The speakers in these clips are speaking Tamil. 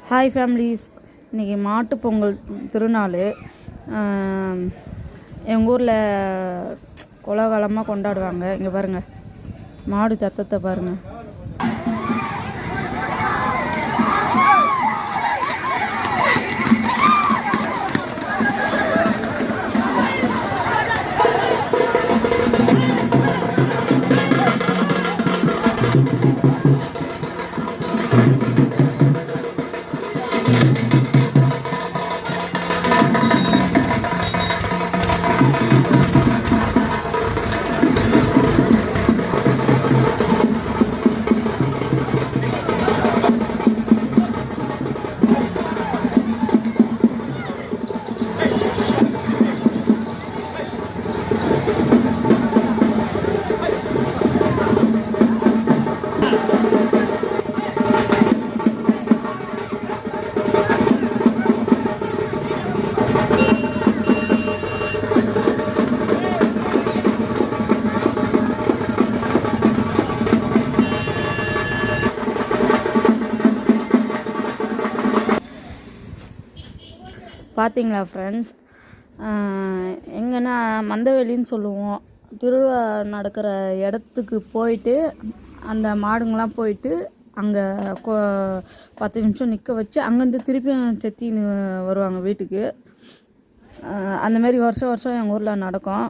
ஹாய் ஃபேமிலிஸ், இன்றைக்கி மாட்டு பொங்கல் திருநாள். எங்கள் ஊரில் கோலாகலமாக கொண்டாடுவாங்க. இங்கே பாருங்கள், மாடு தத்தத்தை பாருங்கள். பார்த்தீங்களா ஃப்ரெண்ட்ஸ், எங்கன்னா மந்தவெளின்னு சொல்லுவோம். திருவிழா நடக்கிற இடத்துக்கு போயிட்டு அந்த மாடுங்களாம் போயிட்டு அங்கே 10 நிமிஷம் நிற்க வச்சு அங்கேருந்து திருப்பியும் செத்தின்னு வருவாங்க வீட்டுக்கு. அந்தமாரி வருஷம் வருஷம் எங்கள் ஊரில் நடக்கும்.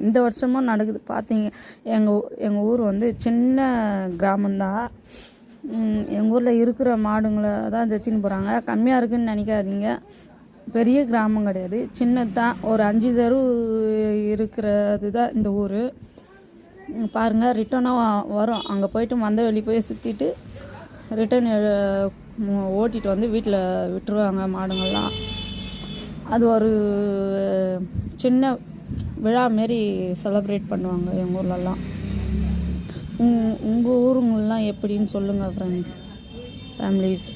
இந்த வருஷமும் நடக்குது. பார்த்தீங்க, எங்கள் ஊர் வந்து சின்ன கிராமந்தான். எங்கள் ஊரில் இருக்கிற மாடுங்களை தான் செத்தின்னு போகிறாங்க. கம்மியாக இருக்குதுன்னு நினைக்காதீங்க. பெரிய கிராமம் கிடையாது, சின்னது தான். ஒரு 5 தெரு இருக்கிறது தான் இந்த ஊர். பாருங்கள், ரிட்டனாக வரும். அங்கே போயிட்டு மந்தவெளி போய் சுற்றிட்டு ரிட்டன் ஓட்டிகிட்டு வந்து வீட்டில் விட்டுருவாங்க மாடுங்கள்லாம். அது ஒரு சின்ன விழா மாரி செலப்ரேட் பண்ணுவாங்க எங்கள் ஊர்லலாம். உங்கள் ஊருங்கள்லாம் எப்படின்னு சொல்லுங்கள் ஃபேமிலிஸ்.